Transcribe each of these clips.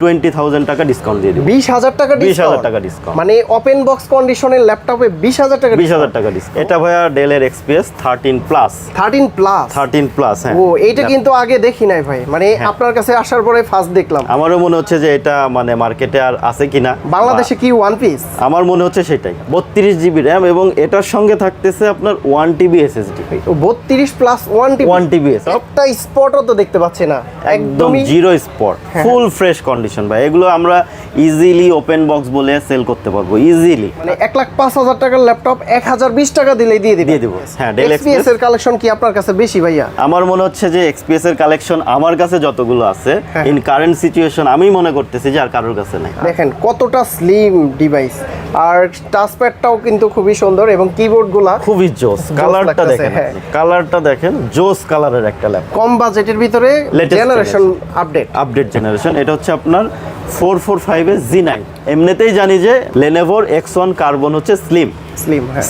20,000 টাকা ডিসকাউন্ট দিয়ে দেব। 20,000 টাকা ডিসকাউন্ট? 20,000 টাকা ডিসকাউন্ট, মানে ওপেন বক্স কন্ডিশনের ল্যাপটপে 20,000 টাকা? 20,000 টাকা ডিসকাউন্ট। এটা ভাইয়া ডেলের এক্সপিএস 13 প্লাস। 13 প্লাস? 13 প্লাস, হ্যাঁ। ও, এইটা কিন্তু আগে দেখি নাই ভাই, মানে আপনার কাছে আসার পরে ফার্স্ট দেখলাম। আমারও মনে হচ্ছে যে এটা মানে মার্কেটে আর আছে কিনা। বাংলাদেশে কি ওয়ান পিস? আমার মনে হচ্ছে সেটাই। 32 জিবি র্যাম এবং এটার সঙ্গে থাকতেছে আপনার 1 TB SSD. 32 plus 1 TB? 1 TB, একটা স্পটও তো দেখতে পাচ্ছি না, একদম zero spot, full fresh condition ভাই। এগুলো আমরা ইজিলি ওপেন বক্স বলে সেল করতে পারবো ইজিলি। মানে 1,05,000 টাকার ল্যাপটপ 1020 টাকা দিলেই দিয়ে দেবো। হ্যাঁ, ডেল এক্সপিএস এর কালেকশন কি আপনার কাছে বেশি ভাইয়া? আমার মনে হচ্ছে যে এক্সপিএস এর কালেকশন আমার কাছে যতগুলো আছে ইন কারেন্ট সিচুয়েশন আমি মনে করতেছি যে আর কারোর কাছে নাই। দেখেন কতটা স্লিম ডিভাইস, আর টাচপ্যাডটাও কিন্তু খুবই সুন্দর এবং কিবোর্ডগুলো খুবই জোস। কালারটা দেখেন, কালারটা দেখেন, জোস কালারের একটা ল্যাপটপ। কম বাজেটের ভিতরে জেনারেশন আপডেট জেনারেশন। এটা হচ্ছে আপনার 445 এর G9। এমনিতেই জানি যে Lenovo X1 কার্বন হচ্ছে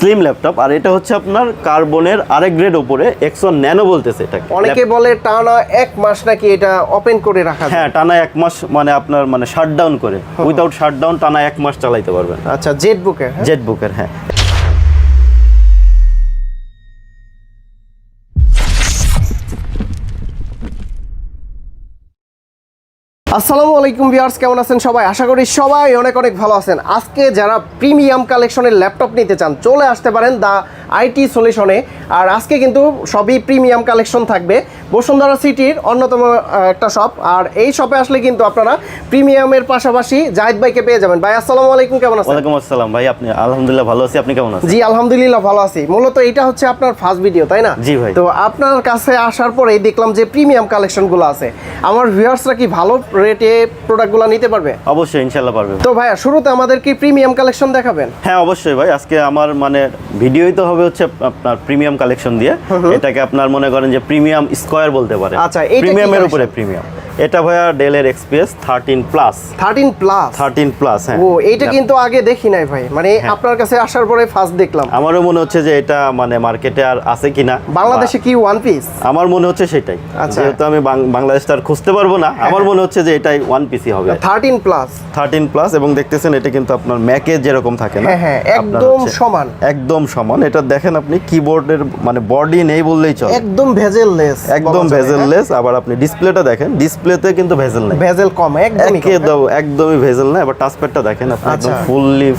স্লিম ল্যাপটপ, আর এটা হচ্ছে আপনার কার্বনের আরেক গ্রেড উপরে X1 ন্যানো বলতেছে এটাকে। অনেকে বলে টানা 1 মাস নাকি এটা ওপেন করে রাখা যায়। হ্যাঁ, টানা 1 মাস, মানে আপনার মানে শাটডাউন করে, উইদাউট শাটডাউন টানা 1 মাস চালাইতে পারবেন। আচ্ছা, জেটবুকের, হ্যাঁ। আসসালামু আলাইকুম ভিউয়ার্স, কেমন আছেন সবাই? আশা করি সবাই অনেক ভালো আছেন। আজকে যারা প্রিমিয়াম কালেকশনের ল্যাপটপ নিতে চান চলে আসতে পারেন দা আইটি সলিউশনে। আর আজকে কিন্তু সবই প্রিমিয়াম কালেকশন থাকবে, বসুন্ধরা সিটির অন্যতম একটা শপ। আর এই শপে আসলে কিন্তু আপনারা প্রিমিয়ামের পাশাপাশি জাহিদ ভাইকে পেয়ে যাবেন। ভাই আসসালামু আলাইকুম, কেমন আছেন? ওয়ালাইকুম আসসালাম ভাই, আপনি? আলহামদুলিল্লাহ ভালো আছি, আপনি কেমন আছেন? জি আলহামদুলিল্লাহ ভালো আছি। মূলত এটা হচ্ছে আপনার ফার্স্ট ভিডিও, তাই না? জি ভাই। তো আপনার কাছে আসার পরেই দেখলাম যে প্রিমিয়াম কালেকশনগুলো আছে। আমার ভিউয়ার্সরা কি ভালো রেটে প্রোডাক্টগুলো নিতে পারবে? অবশ্যই, ইনশাআল্লাহ পারবে। তো ভাইয়া শুরুতে আমাদের কি প্রিমিয়াম কালেকশন দেখাবেন? হ্যাঁ অবশ্যই ভাই, আজকে আমার মানে ভিডিওই তো হবে হচ্ছে আপনার প্রিমিয়াম কালেকশন দিয়ে। এটাকে আপনার মনে করেন যে প্রিমিয়াম স্কয়ার বলতে পারেন। আচ্ছা, এইটা প্রিমিয়ামের উপরে প্রিমিয়াম। এটা ভাইয়া ডেলের এক্সপিএস 13 প্লাস। 13 প্লাস, হ্যাঁ। ও, এইটা কিন্তু আগে দেখি নাই ভাই, মানে আপনার কাছে আসার পরে ফার্স্ট দেখলাম। আমারও মনে হচ্ছে যে এটা মানে মার্কেটে আর আছে কিনা। বাংলাদেশে কি ওয়ান পিস? আমার মনে হচ্ছে সেটাই। যেহেতু আমি বাংলাদেশটা আর খুঁজতে পারবো না, আমার মনে হচ্ছে যে এটাই ওয়ান পিসি হবে। 13 প্লাস এবং দেখতেছেন এটা কিন্তু আপনার ম্যাকে যেরকম থাকে না, হ্যাঁ একদম সমান। এটা দেখেন আপনি কিবোর্ডের মানে বডি নেই বললেই চলে, একদম ভেজেললেস। আবার আপনি ডিসপ্লেটা দেখেন, ডিসপ্লেতে কিন্তু ভেজেল নেই, ভেজেল কম, একদমই ভেজেল না। এবার টাচপ্যাডটা দেখেন আপনি, একদম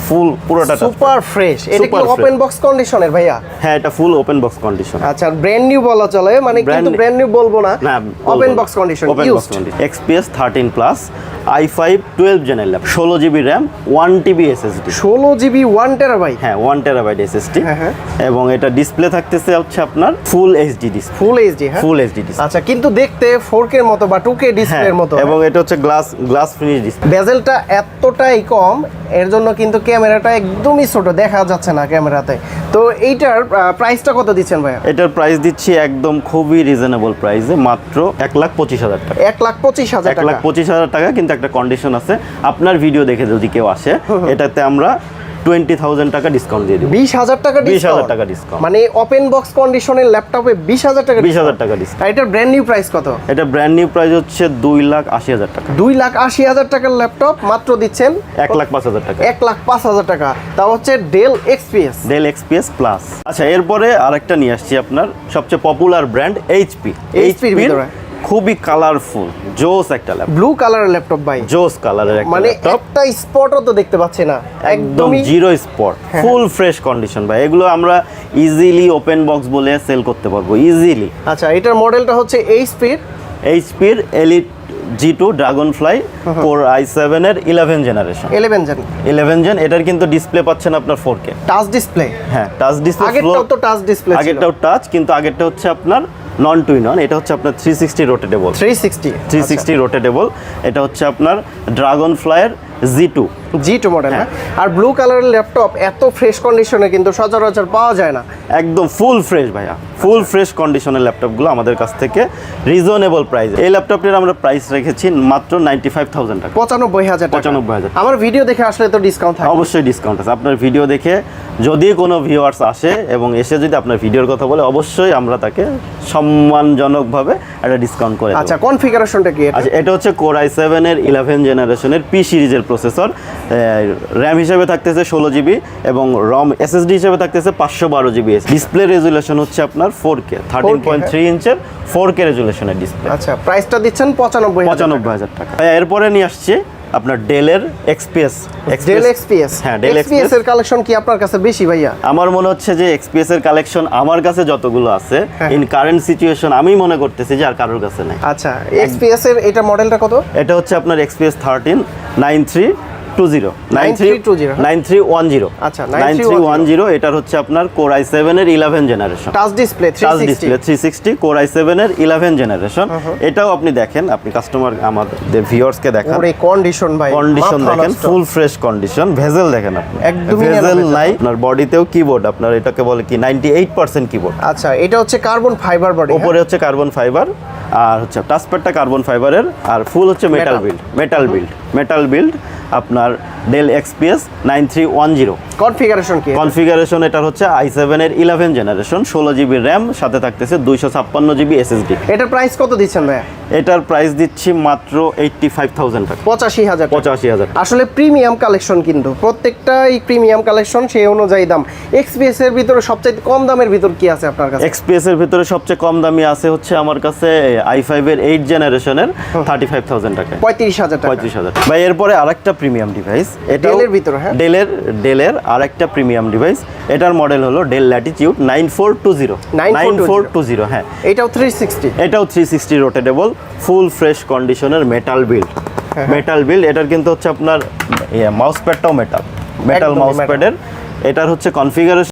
ফুল পুরোটা সুপার ফ্রেশ। এটা কি ওপেন বক্স কন্ডিশনের ভাইয়া? হ্যাঁ, এটা ফুল ওপেন বক্স কন্ডিশন। আচ্ছা, ব্র্যান্ড নিউ বলা চলে, মানে কিন্তু ব্র্যান্ড নিউ বলবো না, open box condition. XPS 13 plus i5 12 জেনের laptop, 16 GB RAM, 1 TB SSD. 16 GB 1 terabyte? হ্যাঁ, 1 টেরাবাইট এসএসডি। এবং এটা ডিসপ্লে থাকতেছে হচ্ছে আপনার full HD display. Full HD display. আচ্ছা, কিন্তু দেখতে 4K এর মতো বা 2K ডিসপ্লের মতো। এবং এটা হচ্ছে গ্লাস ফিনিশ ডিসপ্লে। বেজেলটা এতটাই কম, এর জন্য কিন্তু ক্যামেরাটা একদমই ছোট, দেখা যাচ্ছে না ক্যামেরাতে। তো এইটার প্রাইসটা কত দিচ্ছেন ভাইয়া? এটার প্রাইস দিচ্ছি একদম খুবই রিজনেবল প্রাইসে, মাত্র 1,25,000 টাকা। 1,25,000 টাকা। কিন্তু একটা কন্ডিশন আছে, আপনার ভিডিও দেখে যদি কেউ আসে এটাতে আমরা 20,000 টাকা ডিসকাউন্ট দিয়ে দেব। 20,000 টাকা? 20,000 টাকা ডিসকাউন্ট, মানে ওপেন বক্স কন্ডিশনের ল্যাপটপে 20,000 টাকা? 20,000 টাকা ডিসকাউন্ট। আর এটার ব্র্যান্ড নিউ প্রাইস কত? এটা ব্র্যান্ড নিউ প্রাইস হচ্ছে 2,80,000 টাকা। 2,80,000 টাকার ল্যাপটপ মাত্র দিচ্ছেন 1,05,000 টাকা। 1,05,000 টাকা। তা হচ্ছে ডেল এক্সপিএস প্লাস। আচ্ছা, এরপরে আরেকটা নিয়ে আসছি আপনার সবচেয়ে পপুলার ব্র্যান্ড এইচপি। খুবই কালারফুল জোস একটা ল্যাপটপ, ব্লু কালারের ল্যাপটপ ভাই, জোস কালারের একটা মানে ল্যাপটপ। একটা স্পটও তো দেখতে পাচ্ছি না, একদম zero spot, full fresh condition ভাই। এগুলো আমরা ইজিলি ওপেন বক্স বলে সেল করতে পারবো ইজিলি। আচ্ছা, এটার মডেলটা হচ্ছে এইচপির elite G2 Dragonfly core i7 এর 11 জেনারেশন। এটার কিন্তু ডিসপ্লে পাচ্ছেন আপনার 4K টাচ ডিসপ্লে। হ্যাঁ, টাচ ডিসপ্লে। আগেরটাও তো টাচ ডিসপ্লে ছিল। আগেরটাও টাচ, কিন্তু আগেরটা হচ্ছে আপনার নন টু ইন ওয়ান। এটা হচ্ছে আপনার 360 রোটেটেবল। 360 রোটেটেবল। এটা হচ্ছে আপনার ড্রাগনফ্লাইয়ের G2 G2 মডেল হ্যাঁ আর ব্লু কালারের ল্যাপটপ এত ফ্রেশ কন্ডিশনে কিন্তু সচরাচর পাওয়া যায় না। একদম ফুল ফ্রেশ ভাইয়া, ফুল ফ্রেশ কন্ডিশনের ল্যাপটপগুলো আমাদের কাছ থেকে রিজনেবল প্রাইস। এই ল্যাপটপটির আমরা প্রাইস রেখেছি মাত্র 95,000 টাকা। 95,000 টাকা। 95,000। আমার ভিডিও দেখে আসলে তো ডিসকাউন্ট থাকে? অবশ্যই ডিসকাউন্ট আছে। আপনার ভিডিও দেখে যদি কোনো ভিউয়ার্স আসে এবং এসে যদি আপনার ভিডিওর কথা বলে, অবশ্যই আমরা তাকে সম্মানজনকভাবে একটা ডিসকাউন্ট করে দেব। আচ্ছা, কনফিগারেশনটা কি এটা? আচ্ছা, এটা হচ্ছে কোর i7 এর 11 জেনারেশনের পি সিরিজের প্রসেসর। র্যাম হিসেবে থাকতেছে 16 জিবি এবং রম এসএসডি হিসেবে থাকতেছে 512 জিবি। ডিসপ্লে রেজুলেশন হচ্ছে আপনার 4K 13.3 ইঞ্চের 4K রেজুলেশনের ডিসপ্লে। আচ্ছা, প্রাইসটা দিচ্ছেন 95,000 টাকা। এরপরে নিয়ে আসছে আপনার ডেলের এক্সপিএস। Del XPS. হ্যাঁ, ডেল এক্সপিএস এর কালেকশন কি আপনার কাছে বেশি ভাইয়া? আমার মনে হচ্ছে যে এক্সপিএস এর কালেকশন আমার কাছে যতগুলো আছে ইন কারেন্ট সিচুয়েশন আমি মনে করতেছি যে আর কারোর কাছে নেই। আচ্ছা, এক্সপিএস এর এটা মডেলটা কত? এটা হচ্ছে আপনার এক্সপিএস 13 9320 9310। আচ্ছা, 9310 এটার হচ্ছে আপনার কোর i7 এর 11 generation. Touch display 360 core i7 এর 11 জেনারেশন। এটাও আপনি দেখেন, আপনি কাস্টমার আমাদের ভিউয়ার্সকে দেখান। ওরে কন্ডিশন ভাই, কন্ডিশন দেখেন, ফুল ফ্রেশ কন্ডিশন। ভেজেল দেখেন আপনি, একদমই ভেজেল নাই। আপনার বডিতেও কিবোর্ড, আপনার এটাকে বলে কি 98% কিবোর্ড। আচ্ছা, এটা হচ্ছে কার্বন ফাইবার বডি। উপরে হচ্ছে কার্বন ফাইবার আর হচ্ছে টাচপ্যাডটা কার্বন ফাইবারের আর ফুল হচ্ছে মেটাল বিল্ড আপনার ডেল এক্সপিএস 9310। কনফিগারেশন কি? কনফিগারেশন এটার হচ্ছে i7 এর 11 জেনারেশন, 16 জিবি র্যাম, সাথে থাকতেছে 256 জিবি এসএসডি। এটার প্রাইস কত দিচ্ছেন ভাইয়া? এটার প্রাইস দিচ্ছি মাত্র 85,000 টাকা। 85,000। 85,000। আসলে প্রিমিয়াম কালেকশন, কিন্তু প্রত্যেকটাই প্রিমিয়াম কালেকশন, সেই অনুযায়ী দাম। এক্সপিএস এর ভিতরে সবচেয়ে কম দামের ভিতর কি আছে আপনার কাছে? এক্সপিএস এর ভিতরে সবচেয়ে কম দামি আছে হচ্ছে আমার কাছে i5 এর 8 জেনারেশনের 35,000 টাকা। 35,000 টাকা। 35,000। ভাই এরপরে আরেকটা প্রিমিয়াম ডিভাইস, এটা ডেলের ভিতরে। হ্যাঁ, ডেলের আরেকটা প্রিমিয়াম ডিভাইস। এটার মডেল হলো ডেল ল্যাটিটিউড 9420। হ্যাঁ, এটাও 360। এটাও 360 রোটেটেবল, ফুল ফ্রেশ কন্ডিশনের মেটাল বিল্ড। এটার কিন্তু হচ্ছে আপনার মাউস প্যাডটাও মেটাল একদমই মাউস প্যাডের। এটার হচ্ছে কনফিগারেশন